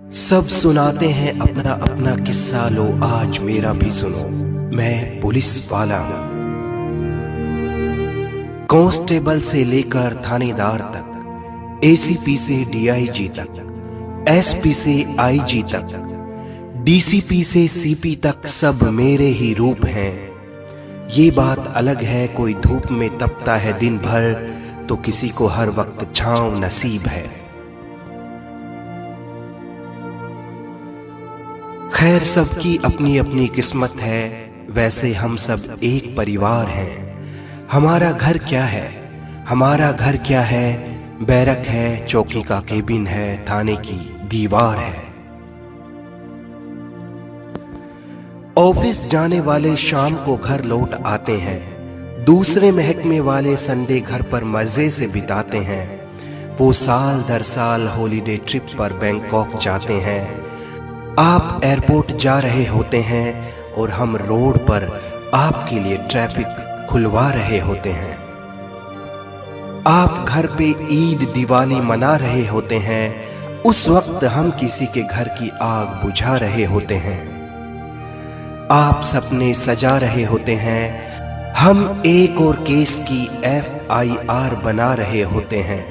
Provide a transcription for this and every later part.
सब सुनाते हैं अपना अपना किस्सा, लो आज मेरा भी सुनो। मैं पुलिस वाला हूं, कांस्टेबल से लेकर थानेदार तक, एसीपी से डीआईजी तक, एसपी से आईजी तक, डीसीपी से सीपी तक सब मेरे ही रूप हैं। ये बात अलग है, कोई धूप में तपता है दिन भर तो किसी को हर वक्त छांव नसीब है। खैर सबकी अपनी अपनी किस्मत है, वैसे हम सब एक परिवार हैं। हमारा घर क्या है, हमारा घर क्या है? बैरक है, चौकी का केबिन है, थाने की दीवार है। ऑफिस जाने वाले शाम को घर लौट आते हैं, दूसरे महकमे वाले संडे घर पर मजे से बिताते हैं। वो साल दर साल हॉलीडे ट्रिप पर बैंकॉक जाते हैं। आप एयरपोर्ट जा रहे होते हैं और हम रोड पर आपके लिए ट्रैफिक खुलवा रहे होते हैं। आप घर पे ईद दिवाली मना रहे होते हैं, उस वक्त हम किसी के घर की आग बुझा रहे होते हैं। आप सपने सजा रहे होते हैं, हम एक और केस की FIR बना रहे होते हैं।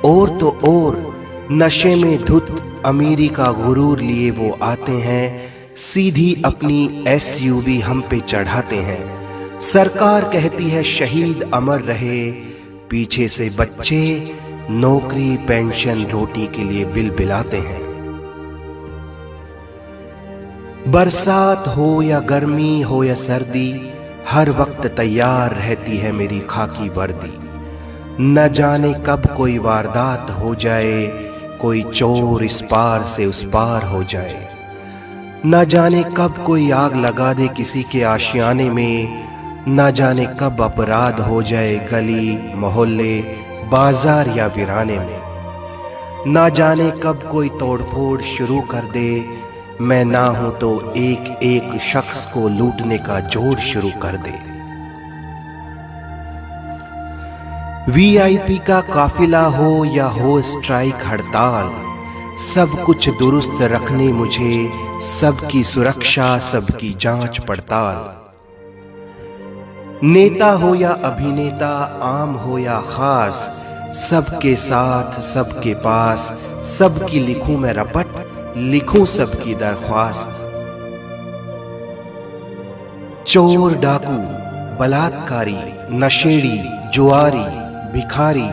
और तो और नशे में धुत अमीरी का गुरूर लिए वो आते हैं, सीधी अपनी SUV हम पे चढ़ाते हैं। सरकार कहती है शहीद अमर रहे, पीछे से बच्चे नौकरी पेंशन रोटी के लिए बिल बिलाते हैं। बरसात हो या गर्मी हो या सर्दी, हर वक्त तैयार रहती है मेरी खाकी वर्दी। न जाने कब कोई वारदात हो जाए, कोई चोर इस पार से उस पार हो जाए। न जाने कब कोई आग लगा दे किसी के आशियाने में, न जाने कब अपराध हो जाए गली मोहल्ले बाजार या वीराने में। न जाने कब कोई तोड़फोड़ शुरू कर दे, मैं ना हूं तो एक एक शख्स को लूटने का जोर शुरू कर दे। VIP का काफिला हो या हो स्ट्राइक हड़ताल, सब कुछ दुरुस्त रखने मुझे, सबकी सुरक्षा सबकी जांच पड़ताल। नेता हो या अभिनेता, आम हो या खास, सबके साथ सबके पास, सबकी लिखूं मैं रपट, लिखूं सबकी दरख्वास्त। चोर डाकू बलात्कारी नशेड़ी जुआरी भिखारी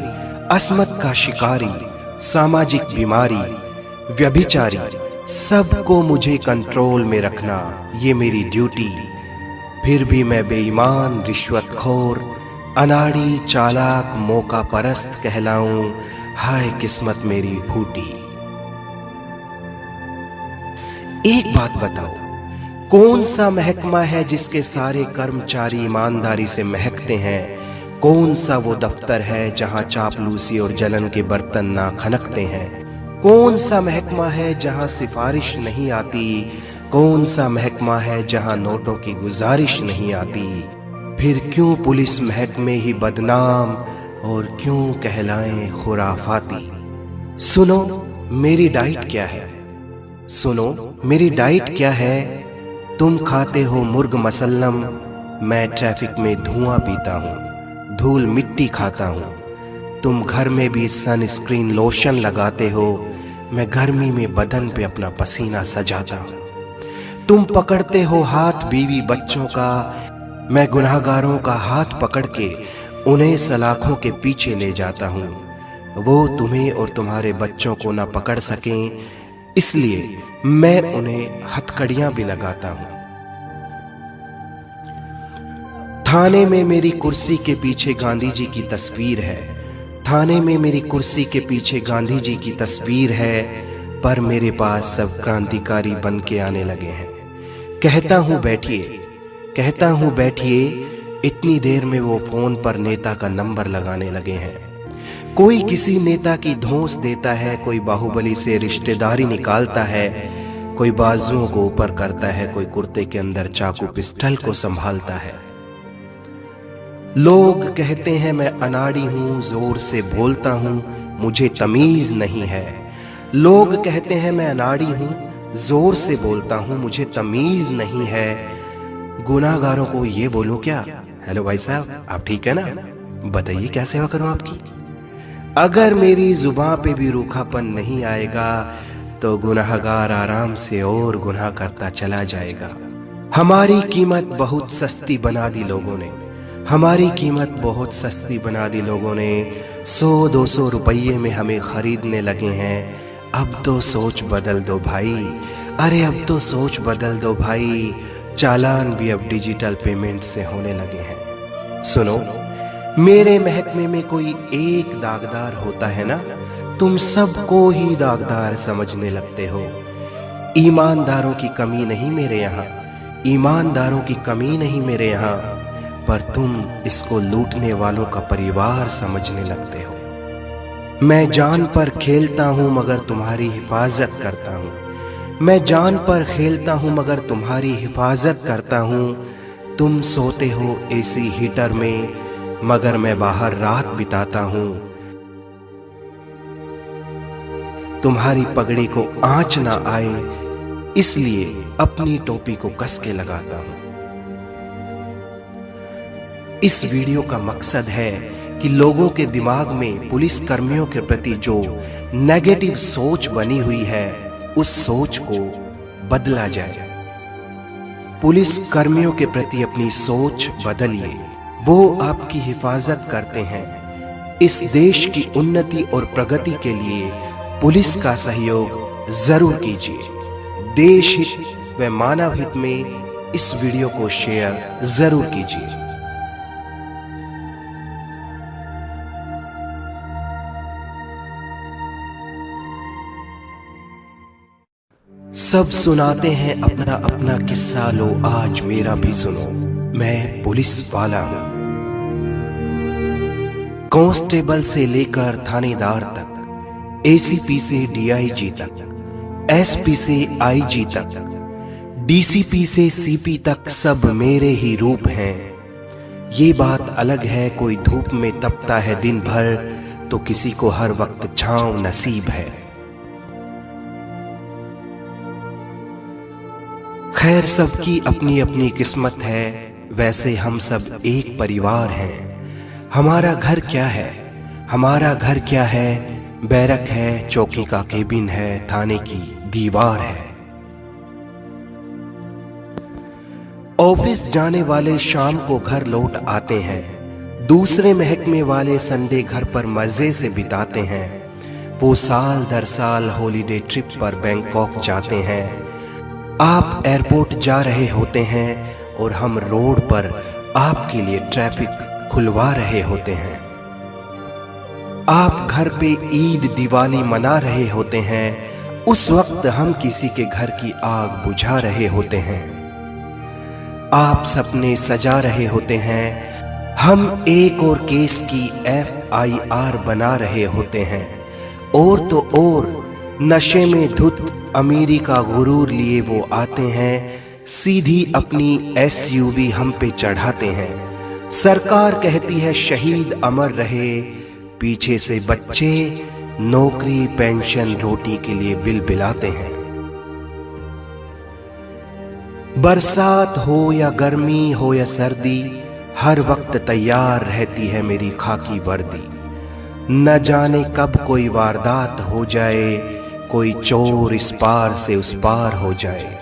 अस्मत का शिकारी सामाजिक बीमारी व्यभिचारी, सबको मुझे कंट्रोल में रखना ये मेरी ड्यूटी। फिर भी मैं बेईमान रिश्वतखोर अनाड़ी चालाक मौका परस्त कहलाऊं, हाय किस्मत मेरी फूटी। एक बात बताओ, कौन सा महकमा है जिसके सारे कर्मचारी ईमानदारी से महकते हैं? कौन सा वो दफ्तर है जहां चापलूसी और जलन के बर्तन ना खनकते हैं? कौन सा महकमा है जहां सिफारिश नहीं आती? कौन सा महकमा है जहां नोटों की गुजारिश नहीं आती? फिर क्यों पुलिस महकमे ही बदनाम और क्यों कहलाएं खुराफाती? सुनो मेरी डाइट क्या है, सुनो मेरी डाइट क्या है। तुम खाते हो मुर्ग मसल्लम, मैं ट्रैफिक में धुआं पीता हूँ, धूल मिट्टी खाता हूँ। तुम घर में भी सनस्क्रीन लोशन लगाते हो, मैं गर्मी में बदन पे अपना पसीना सजाता हूँ। तुम पकड़ते हो हाथ बीवी बच्चों का, मैं गुनाहगारों का हाथ पकड़ के उन्हें सलाखों के पीछे ले जाता हूँ। वो तुम्हें और तुम्हारे बच्चों को ना पकड़ सकें, इसलिए मैं उन्हें हथकड़ियां भी लगाता हूं। थाने में मेरी कुर्सी के पीछे गांधी जी की तस्वीर है, थाने में मेरी कुर्सी के पीछे गांधी जी की तस्वीर है, पर मेरे पास सब क्रांतिकारी बन के आने लगे हैं। कहता हूं बैठिए, कहता हूं बैठिए, इतनी देर में वो फोन पर नेता का नंबर लगाने लगे हैं। कोई किसी नेता की धौंस देता है, कोई बाहुबली से रिश्तेदारी निकालता है, कोई बाजुओं को ऊपर करता है, कोई कुर्ते के अंदर चाकू पिस्टल को संभालता है। लोग कहते हैं मैं अनाड़ी हूं, जोर से बोलता हूं, मुझे तमीज नहीं है। लोग कहते हैं मैं अनाड़ी हूं, जोर से बोलता हूं, मुझे तमीज नहीं है। गुनाहगारों को ये बोलूं क्या? हेलो भाई साहब, आप ठीक है ना? बताइए क्या सेवा करूं आपकी? अगर मेरी जुबान पे भी रूखापन नहीं आएगा तो गुनाहगार आराम से और गुनाह करता चला जाएगा। हमारी कीमत बहुत सस्ती बना दी लोगों ने, हमारी कीमत बहुत सस्ती बना दी लोगों ने। 100-200 रुपये में हमें खरीदने लगे हैं। अब तो सोच बदल दो भाई, अरे अब तो सोच बदल दो भाई। चालान भी अब डिजिटल पेमेंट से होने लगे हैं। सुनो, मेरे महकमे में कोई एक दागदार होता है ना, तुम सबको ही दागदार समझने लगते हो। ईमानदारों की कमी नहीं मेरे यहाँ, ईमानदारों की कमी नहीं मेरे यहाँ, पर तुम इसको लूटने वालों का परिवार समझने लगते हो। मैं जान पर खेलता हूँ मगर तुम्हारी हिफाजत करता हूँ, मैं जान पर खेलता हूँ मगर तुम्हारी हिफाजत करता हूँ। तुम सोते हो एसी हीटर में मगर मैं बाहर रात बिताता हूँ। तुम्हारी पगड़ी को आंच ना आए इसलिए अपनी टोपी को कस के लगाता हूँ। इस वीडियो का मकसद है कि लोगों के दिमाग में पुलिस कर्मियों के प्रति जो नेगेटिव सोच बनी हुई है उस सोच को बदला जाए। पुलिस कर्मियों के प्रति अपनी सोच बदलिए, वो आपकी हिफाजत करते हैं। इस देश की उन्नति और प्रगति के लिए पुलिस का सहयोग जरूर कीजिए। देश हित व मानव हित में इस वीडियो को शेयर जरूर कीजिए। सब सुनाते हैं अपना अपना किस्सा, लो आज मेरा भी सुनो। मैं पुलिस वाला हूं, कांस्टेबल से लेकर थानेदार तक, एसीपी से डीआईजी तक, एसपी से आईजी तक, डीसीपी से सीपी तक, सब मेरे ही रूप हैं। ये बात अलग है कोई धूप में तपता है दिन भर तो किसी को हर वक्त छांव नसीब है। खैर सबकी अपनी अपनी किस्मत है, वैसे हम सब एक परिवार हैं। हमारा घर क्या है, हमारा घर क्या है? बैरक है, चौकी का केबिन है, थाने की दीवार है। ऑफिस जाने वाले शाम को घर लौट आते हैं, दूसरे महकमे वाले संडे घर पर मजे से बिताते हैं। वो साल दर साल हॉलीडे ट्रिप पर बैंकॉक जाते हैं। आप एयरपोर्ट जा रहे होते हैं और हम रोड पर आपके लिए ट्रैफिक खुलवा रहे होते हैं। आप घर पे ईद दिवाली मना रहे होते हैं, उस वक्त हम किसी के घर की आग बुझा रहे होते हैं। आप सपने सजा रहे होते हैं, हम एक और केस की FIR बना रहे होते हैं। और तो और नशे में धुत अमीरी का गुरूर लिए वो आते हैं, सीधी अपनी SUV हम पे चढ़ाते हैं। सरकार कहती है शहीद अमर रहे, पीछे से बच्चे नौकरी पेंशन रोटी के लिए बिलबिलाते हैं। बरसात हो या गर्मी हो या सर्दी, हर वक्त तैयार रहती है मेरी खाकी वर्दी। न जाने कब कोई वारदात हो जाए, कोई चोर इस पार से उस पार हो जाए।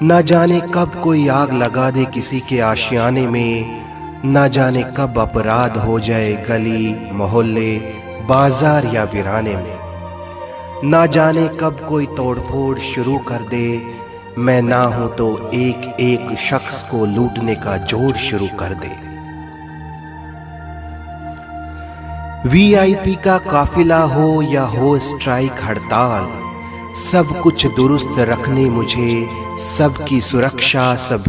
न जाने कब कोई आग लगा दे किसी के आशियाने में, न जाने कब अपराध हो जाए गली मोहल्ले बाजार या वीराने में। न जाने कब कोई तोड़फोड़ शुरू कर दे, मैं ना हूं तो एक एक शख्स को लूटने का जोर शुरू कर दे। VIP का काफिला हो या हो स्ट्राइक हड़ताल, सब कुछ दुरुस्त रखने मुझे, सबकी सुरक्षा सब